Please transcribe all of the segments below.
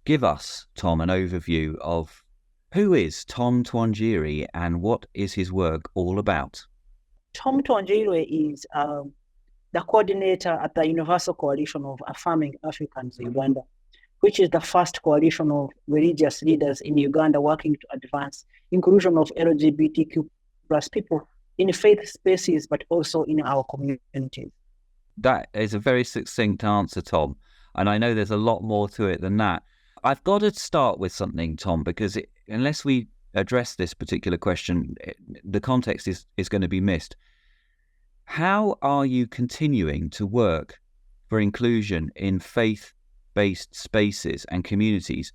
give us, Tom, an overview of who is Tom Twongyeirwe and what is his work all about? Tom Twongyeirwe is the coordinator at the Universal Coalition of Affirming Africans in Uganda, which is the first coalition of religious leaders in Uganda working to advance inclusion of LGBTQ plus people in faith spaces, but also in our communities. That is a very succinct answer, Tom. And I know there's a lot more to it than that. I've got to start with something, Tom, because unless we address this particular question, the context is going to be missed. How are you continuing to work for inclusion in faith-based spaces and communities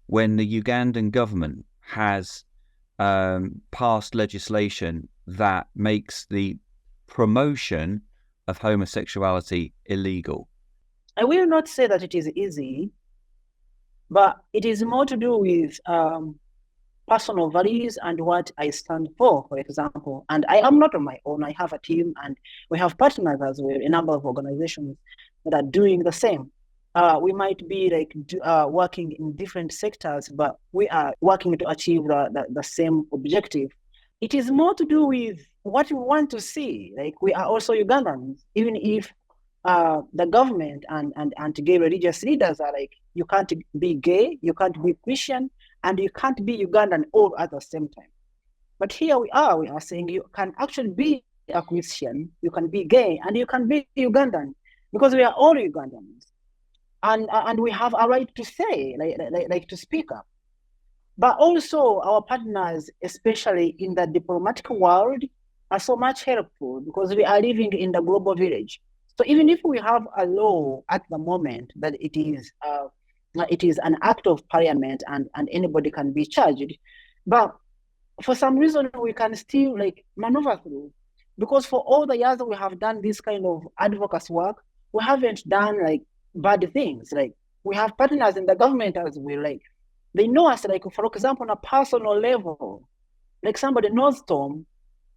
when the Ugandan government has passed legislation that makes the promotion of homosexuality illegal? I will not say that it is easy, but it is more to do with personal values and what I stand for example. And I am not on my own. I have a team and we have partners as well, a number of organizations that are doing the same. We might be working in different sectors, but we are working to achieve the same objective. It is more to do with what we want to see. Like, we are also Ugandans, even if the government and gay religious leaders are like, you can't be gay, you can't be Christian, and you can't be Ugandan all at the same time. But here we are saying you can actually be a Christian, you can be gay, and you can be Ugandan, because we are all Ugandans. And we have a right to say, like to speak up. But also our partners, especially in the diplomatic world, are so much helpful because we are living in the global village. So even if we have a law at the moment that it is an act of parliament and anybody can be charged, but for some reason we can still maneuver through, because for all the years that we have done this kind of advocacy work, we haven't done bad things. We have partners in the government as well. They know us, for example, on a personal level. Somebody knows Tom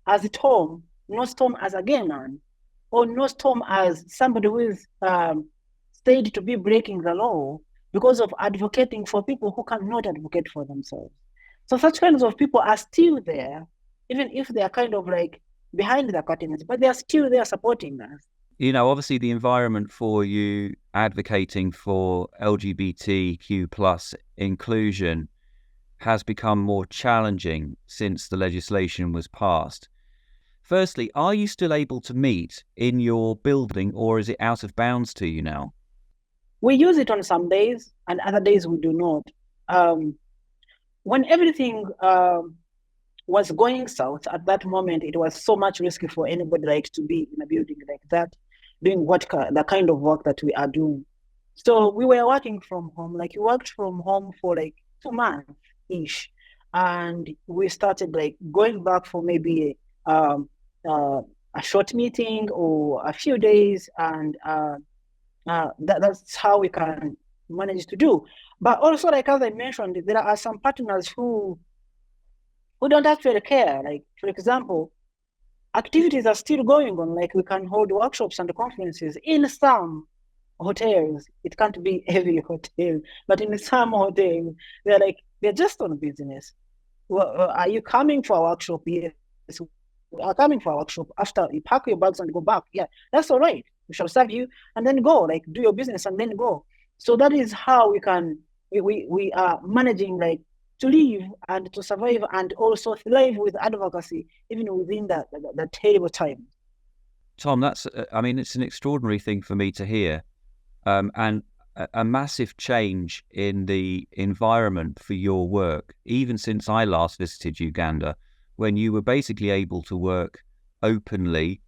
as Tom, knows Tom as a gay man, or knows Tom as somebody who is said to be breaking the law because of advocating for people who cannot advocate for themselves. So such kinds of people are still there, even if they are kind of behind the curtains, but they are still there supporting us. You know, obviously the environment for you advocating for LGBTQ plus inclusion has become more challenging since the legislation was passed. Firstly, are you still able to meet in your building, or is it out of bounds to you now? We use it on some days and other days we do not. When everything was going south at that moment, it was so much risky for anybody to be in a building like that, doing the kind of work that we are doing. So we were working from home. We worked from home for 2 months-ish. And we started going back for maybe a short meeting or a few days. And that's how we can manage to do. But also, as I mentioned, there are some partners who don't actually care. For example, activities are still going on. We can hold workshops and conferences in some hotels. It can't be every hotel, but in some hotels, they're just on business. Well, are you coming for a workshop? Yes, we are coming for a workshop. After you pack your bags and go back, yeah, that's all right. We shall serve you and then go. Do your business and then go. So that is how we are managing to live and to survive and also thrive with advocacy, even within the terrible time. Tom, it's an extraordinary thing for me to hear, and a massive change in the environment for your work, even since I last visited Uganda, when you were basically able to work openly.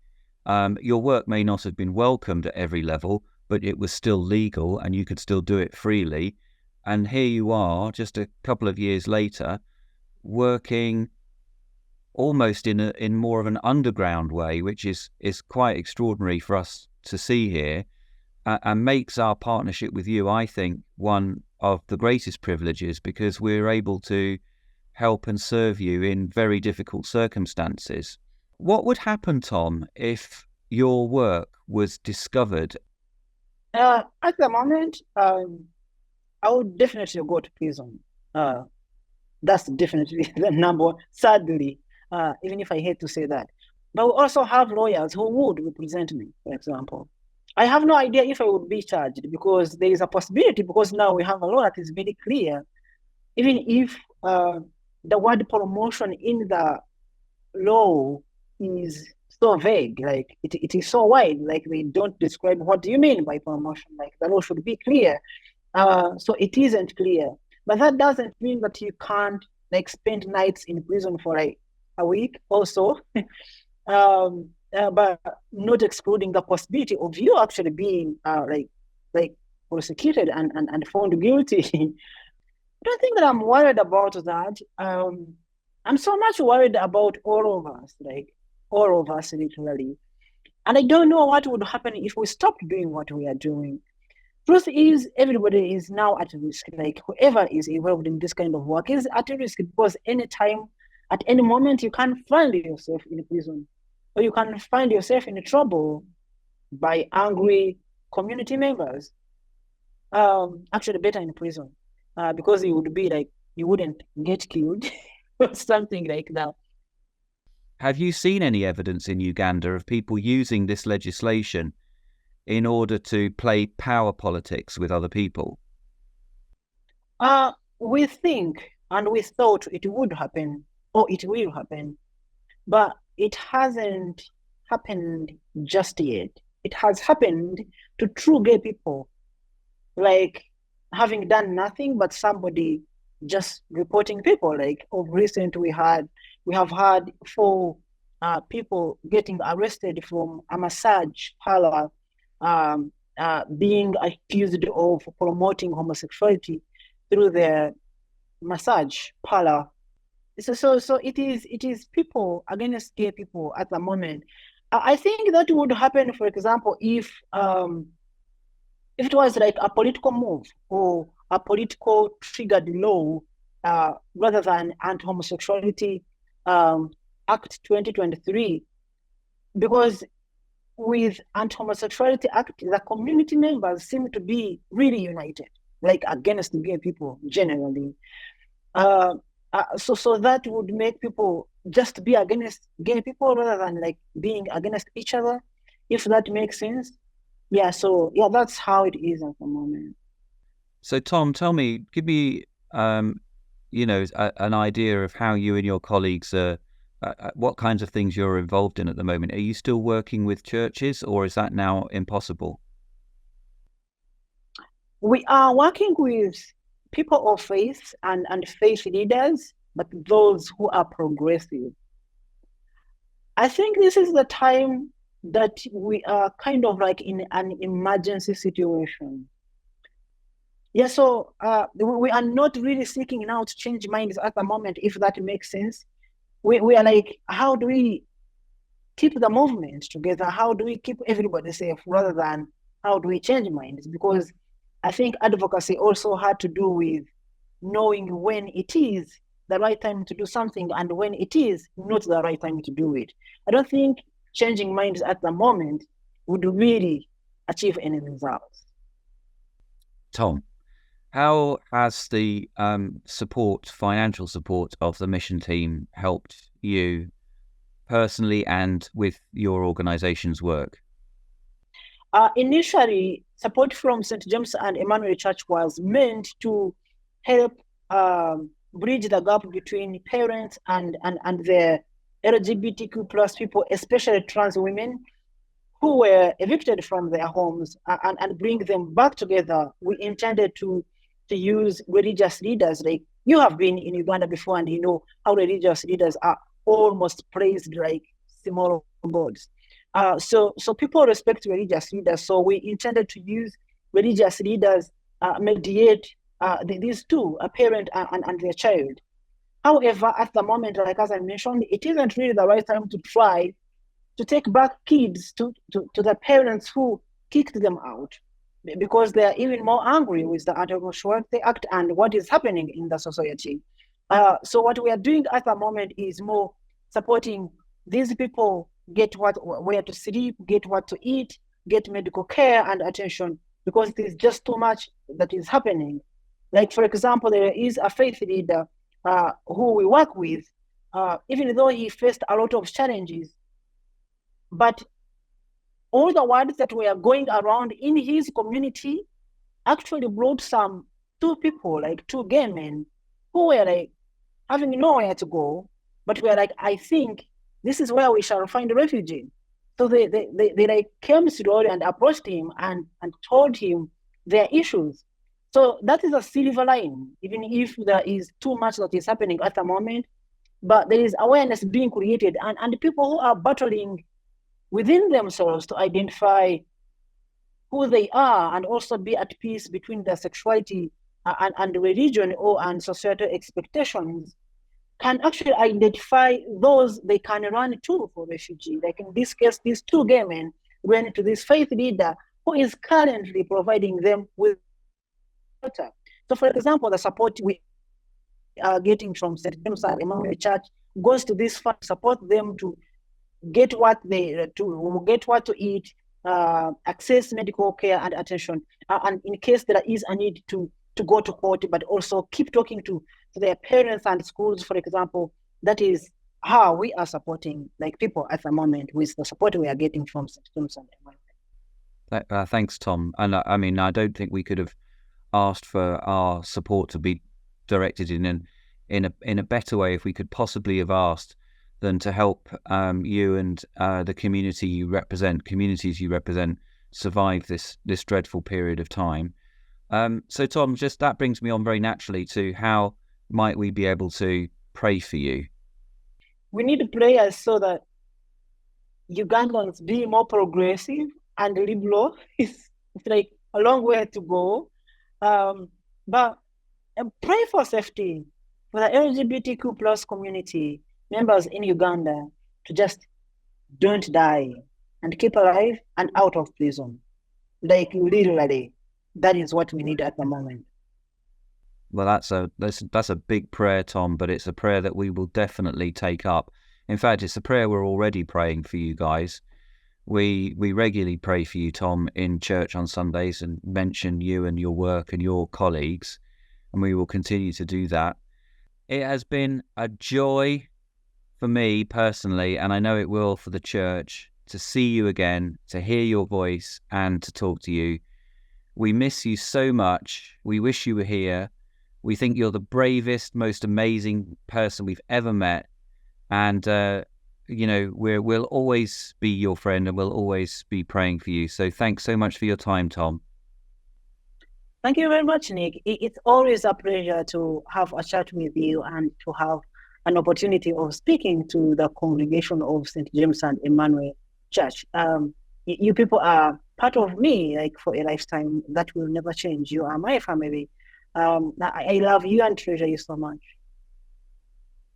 Your work may not have been welcomed at every level, but it was still legal and you could still do it freely. And here you are, just a couple of years later, working almost in more of an underground way, which is quite extraordinary for us to see here, and makes our partnership with you, I think, one of the greatest privileges, because we're able to help and serve you in very difficult circumstances. What would happen, Tom, if your work was discovered? At the moment, I would definitely go to prison. That's definitely the number one, sadly, even if I hate to say that. But we also have lawyers who would represent me, for example. I have no idea if I would be charged because there is a possibility, because now we have a law that is very clear. Even if the word promotion in the law is so vague, like it is so wide, like they don't describe what do you mean by promotion, like the law should be clear. So it isn't clear. But that doesn't mean that you can't like spend nights in prison for like a week or so. But not excluding the possibility of you actually being like prosecuted and found guilty. I don't think that I'm worried about that. I'm so much worried about all of us, like all of us literally. And I don't know what would happen if we stopped doing what we are doing. Truth is, everybody is now at risk. Like whoever is involved in this kind of work is at risk, because anytime, at any moment, you can find yourself in prison, or you can find yourself in trouble by angry community members. Actually, better in prison, because you would be like, you wouldn't get killed or something like that. Have you seen any evidence in Uganda of people using this legislation in order to play power politics with other people? We think and we thought it would happen, or it will happen, but it hasn't happened just yet. It has happened to true gay people, like having done nothing but somebody just reporting people. Like of recent, we have had 4 people getting arrested from a massage parlor, being accused of promoting homosexuality through their massage parlor. So it is people against gay people at the moment. I think that would happen, for example, if it was like a political move or a political triggered law, rather than Anti-Homosexuality Act 2023, because with Anti-Homosexuality Act, the community members seem to be really united, like against gay people generally. So that would make people just be against gay people rather than like being against each other, if that makes sense. Yeah, so yeah, that's how it is at the moment. So Tom, tell me, give me, an idea of how you and your colleagues are, what kinds of things you're involved in at the moment. Are you still working with churches, or is that now impossible? We are working with people of faith and faith leaders, but those who are progressive. I think this is the time that we are kind of like in an emergency situation. Yeah, so we are not really seeking now to change minds at the moment, if that makes sense. We are like, how do we keep the movement together? How do we keep everybody safe rather than how do we change minds? Because I think advocacy also had to do with knowing when it is the right time to do something and when it is not the right time to do it. I don't think changing minds at the moment would really achieve any results. Tom, how has the financial support of the mission team helped you personally and with your organization's work? Initially, support from St. James and Emmanuel Church was meant to help bridge the gap between parents and the LGBTQ plus people, especially trans women who were evicted from their homes, and bring them back together. We intended to use religious leaders. Like, you have been in Uganda before, and you know how religious leaders are almost praised like small gods. So people respect religious leaders. So we intended to use religious leaders mediate these two, a parent and their child. However, at the moment, like as I mentioned, it isn't really the right time to try to take back kids to the parents who kicked them out, because they are even more angry with the Anti-Homosexuality Act and what is happening in the society. So what we are doing at the moment is more supporting these people get where to sleep, get what to eat, get medical care and attention, because it is just too much that is happening. Like, for example, there is a faith leader who we work with, even though he faced a lot of challenges, but all the words that were going around in his community actually brought two people, like two gay men, who were like having nowhere to go, but were like, I think this is where we shall find refuge. So they like came slowly and approached him and told him their issues. So that is a silver line, even if there is too much that is happening at the moment, but there is awareness being created, and people who are battling within themselves to identify who they are and also be at peace between their sexuality and religion and societal expectations can actually identify those they can run to for refugee. Like in this case, these two gay men went to this faith leader who is currently providing them with water. So, for example, the support we are getting from St. James and Emmanuel Church goes to this fund, support them to get what to eat, access medical care and attention, and in case there is a need to go to court, but also keep talking to their parents and schools, for example. That is how we are supporting like people at the moment with the support we are getting from St. James and Emmanuel. Thanks, Tom. And I mean, I don't think we could have asked for our support to be directed in a better way if we could possibly have asked than to help you and the communities you represent survive this dreadful period of time. So Tom, just that brings me on very naturally to how might we be able to pray for you? We need prayers so that Ugandans be more progressive and liberal. It's like a long way to go. But pray for safety for the LGBTQ plus community members in Uganda to just don't die and keep alive and out of prison. Like literally, that is what we need at the moment. Well, that's a big prayer, Tom, but it's a prayer that we will definitely take up. In fact, it's a prayer we're already praying for you guys. We regularly pray for you, Tom, in church on Sundays and mention you and your work and your colleagues, and we will continue to do that. It has been a joy for me personally, and I know it will for the church, to see you again, to hear your voice and to talk to you. We miss you so much. We wish you were here. We think you're the bravest, most amazing person we've ever met. And, we'll always be your friend and we'll always be praying for you. So thanks so much for your time, Tom. Thank you very much, Nick. It's always a pleasure to have a chat with you and to have an opportunity of speaking to the congregation of St. James and Emmanuel Church. You people are part of me, like for a lifetime. That will never change. You are my family. I love you and treasure you so much.